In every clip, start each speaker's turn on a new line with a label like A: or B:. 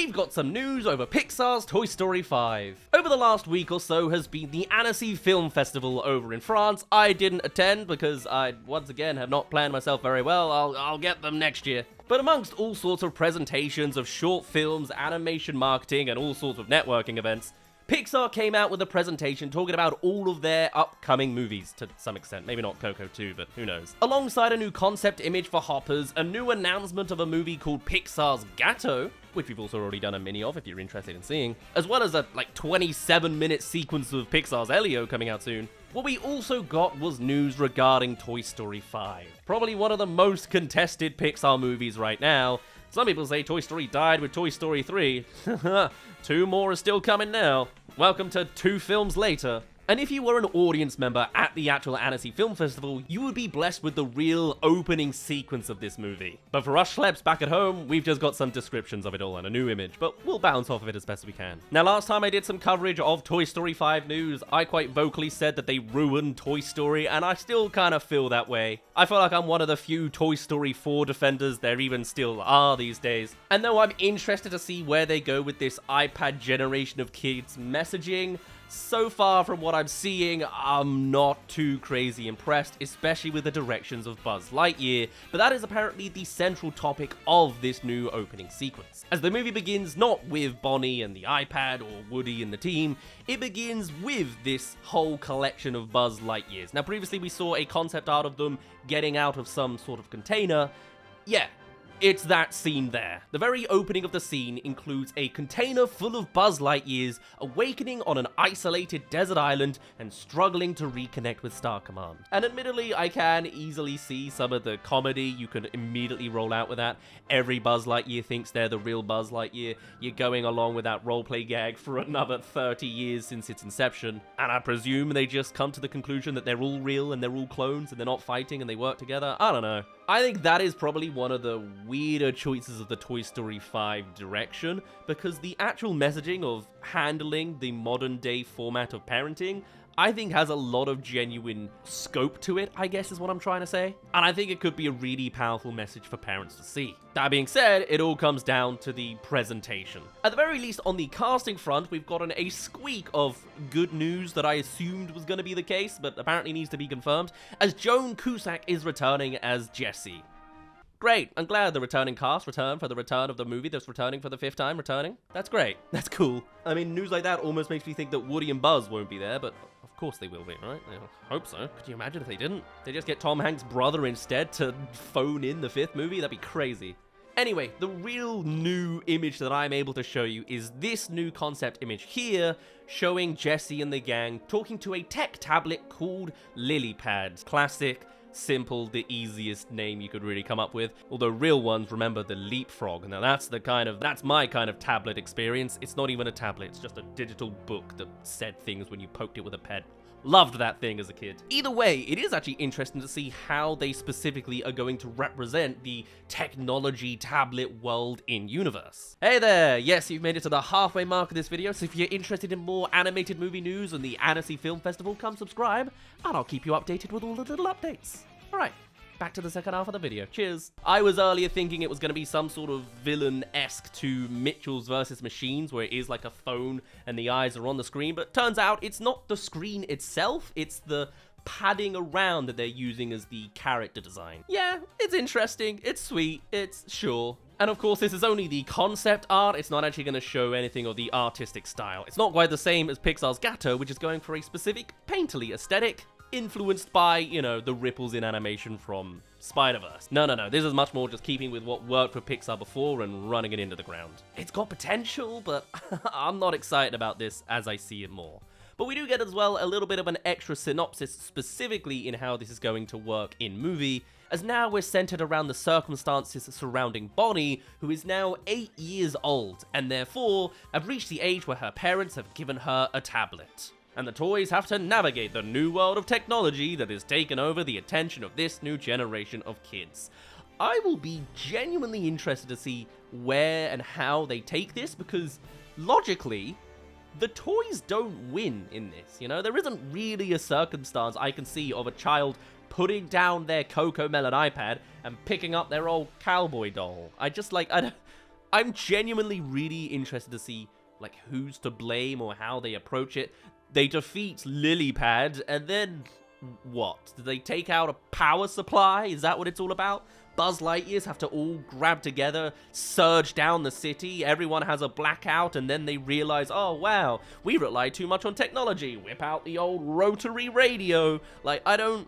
A: we've got some news over Pixar's Toy Story 5. Over the last week or so has been the Annecy Film Festival over in France. I didn't attend because I, once again, have not planned myself very well. I'll get them next year. But amongst all sorts of presentations of short films, animation marketing, and all sorts of networking events, Pixar came out with a presentation talking about all of their upcoming movies, to some extent. Maybe not Coco 2, but who knows. Alongside a new concept image for Hoppers, a new announcement of a movie called Pixar's Gatto, which we've also already done a mini of if you're interested in seeing, as well as a 27-minute sequence of Pixar's Elio coming out soon. What we also got was news regarding Toy Story 5. Probably one of the most contested Pixar movies right now. Some people say Toy Story died with Toy Story 3. 2 more are still coming now. Welcome to 2 films later. And if you were an audience member at the actual Annecy Film Festival, you would be blessed with the real opening sequence of this movie. But for us schleps back at home, we've just got some descriptions of it all and a new image, but we'll bounce off of it as best we can. Now, last time I did some coverage of Toy Story 5 news, I quite vocally said that they ruined Toy Story, and I still kind of feel that way. I feel like I'm one of the few Toy Story 4 defenders there even still are these days. And though I'm interested to see where they go with this iPad generation of kids messaging, so far from what I'm seeing, I'm not too crazy impressed, especially with the directions of Buzz Lightyear, but that is apparently the central topic of this new opening sequence. As the movie begins not with Bonnie and the iPad or Woody and the team, it begins with this whole collection of Buzz Lightyears. Now previously we saw a concept art of them getting out of some sort of container. Yeah. It's that scene there. The very opening of the scene includes a container full of Buzz Lightyears awakening on an isolated desert island and struggling to reconnect with Star Command. And admittedly, I can easily see some of the comedy you can immediately roll out with that. Every Buzz Lightyear thinks they're the real Buzz Lightyear. You're going along with that roleplay gag for another 30 years since its inception. And I presume they just come to the conclusion that they're all real and they're all clones and they're not fighting and they work together. I don't know. I think that is probably one of the weirder choices of the Toy Story 5 direction, because the actual messaging of handling the modern day format of parenting, I think has a lot of genuine scope to it, I guess is what I'm trying to say. And I think it could be a really powerful message for parents to see. That being said, it all comes down to the presentation. At the very least, on the casting front, we've gotten a squeak of good news that I assumed was going to be the case, but apparently needs to be confirmed, as Joan Cusack is returning as Jessie. Great, I'm glad the returning cast returned for the return of the movie that's returning for the 5th time returning. That's great, that's cool. I mean, news like that almost makes me think that Woody and Buzz won't be there, but of course they will be, right? I hope so. Could you imagine if they didn't? They just get Tom Hanks' brother instead to phone in the 5th movie? That'd be crazy. Anyway, the real new image that I'm able to show you is this new concept image here, showing Jessie and the gang talking to a tech tablet called LilyPad. Classic, simple, the easiest name you could really come up with. Although real ones remember the Leapfrog. Now that's my kind of tablet experience. It's not even a tablet, it's just a digital book that said things when you poked it with a pen. Loved that thing as a kid. Either way, it is actually interesting to see how they specifically are going to represent the technology tablet world in universe. Hey there! Yes, you've made it to the halfway mark of this video, so if you're interested in more animated movie news and the Annecy Film Festival, come subscribe, and I'll keep you updated with all the little updates. Alright, back to the second half of the video. Cheers. I was earlier thinking it was going to be some sort of villain-esque to Mitchell's vs. Machines, where it is like a phone and the eyes are on the screen, but turns out it's not the screen itself, it's the padding around that they're using as the character design. Yeah, it's interesting, it's sweet, it's sure. And of course, this is only the concept art, it's not actually going to show anything of the artistic style. It's not quite the same as Pixar's Gatto, which is going for a specific painterly aesthetic, influenced by, you know, the ripples in animation from Spider-Verse. No, this is much more just keeping with what worked for Pixar before and running it into the ground. It's got potential, but I'm not excited about this as I see it more. But we do get as well a little bit of an extra synopsis specifically in how this is going to work in movie, as now we're centered around the circumstances surrounding Bonnie, who is now 8 years old, and therefore have reached the age where her parents have given her a tablet. And the toys have to navigate the new world of technology that has taken over the attention of this new generation of kids. I will be genuinely interested to see where and how they take this, because logically, the toys don't win in this, you know? There isn't really a circumstance I can see of a child putting down their Cocomelon iPad and picking up their old cowboy doll. I'm genuinely really interested to see, like, who's to blame or how they approach it. They defeat Lilypad, and then what? Do they take out a power supply? Is that what it's all about? Buzz Lightyears have to all grab together, surge down the city, everyone has a blackout, and then they realize, oh wow, we rely too much on technology, whip out the old rotary radio. Like, I don't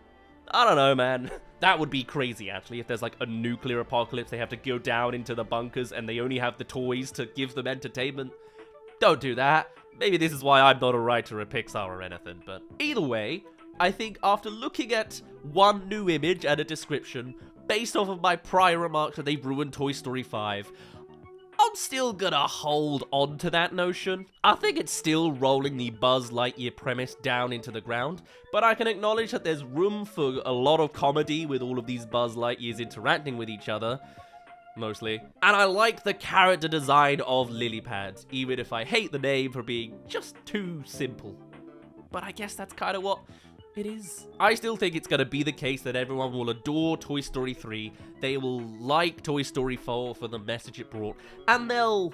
A: know, man. That would be crazy, actually, if there's like a nuclear apocalypse, they have to go down into the bunkers, and they only have the toys to give them entertainment. Don't do that. Maybe this is why I'm not a writer at Pixar or anything, but either way, I think after looking at one new image and a description, based off of my prior remarks that they've ruined Toy Story 5, I'm still gonna hold on to that notion. I think it's still rolling the Buzz Lightyear premise down into the ground, but I can acknowledge that there's room for a lot of comedy with all of these Buzz Lightyears interacting with each other, mostly. And I like the character design of Lilypad, even if I hate the name for being just too simple. But I guess that's kind of what it is. I still think it's going to be the case that everyone will adore Toy Story 3, they will like Toy Story 4 for the message it brought, and they'll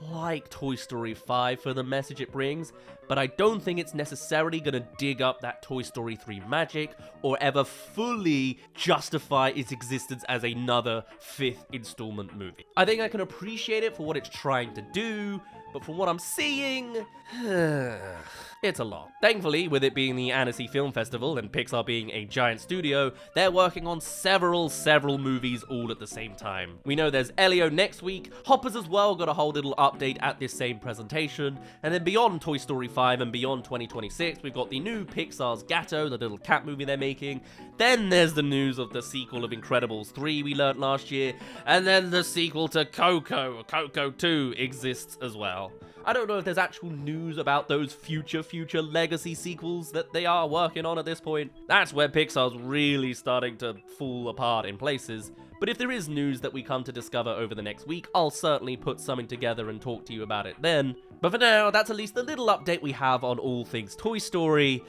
A: like Toy Story 5 for the message it brings, but I don't think it's necessarily going to dig up that Toy Story 3 magic, or ever fully justify its existence as another 5th installment movie. I think I can appreciate it for what it's trying to do, but from what I'm seeing, it's a lot. Thankfully, with it being the Annecy Film Festival and Pixar being a giant studio, they're working on several movies all at the same time. We know there's Elio next week, Hoppers as well got a whole little update at this same presentation, and then beyond Toy Story 5 and beyond 2026, we've got the new Pixar's Gatto, the little cat movie they're making, then there's the news of the sequel of Incredibles 3 we learnt last year, and then the sequel to Coco 2 exists as well. I don't know if there's actual news about those future legacy sequels that they are working on at this point. That's where Pixar's really starting to fall apart in places. But if there is news that we come to discover over the next week, I'll certainly put something together and talk to you about it then. But for now, that's at least the little update we have on all things Toy Story.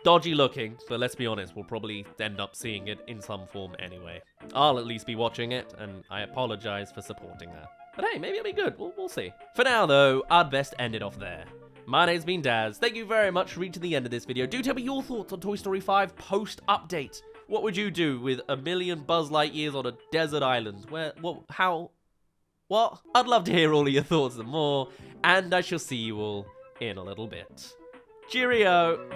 A: Dodgy looking, but let's be honest, we'll probably end up seeing it in some form anyway. I'll at least be watching it, and I apologize for supporting that. But hey, maybe it'll be good. We'll see. For now, though, I'd best end it off there. My name's been Daz. Thank you very much for reaching the end of this video. Do tell me your thoughts on Toy Story 5 post-update. What would you do with a million Buzz Lightyears on a desert island? Where, what, how, what? I'd love to hear all of your thoughts and more, and I shall see you all in a little bit. Cheerio!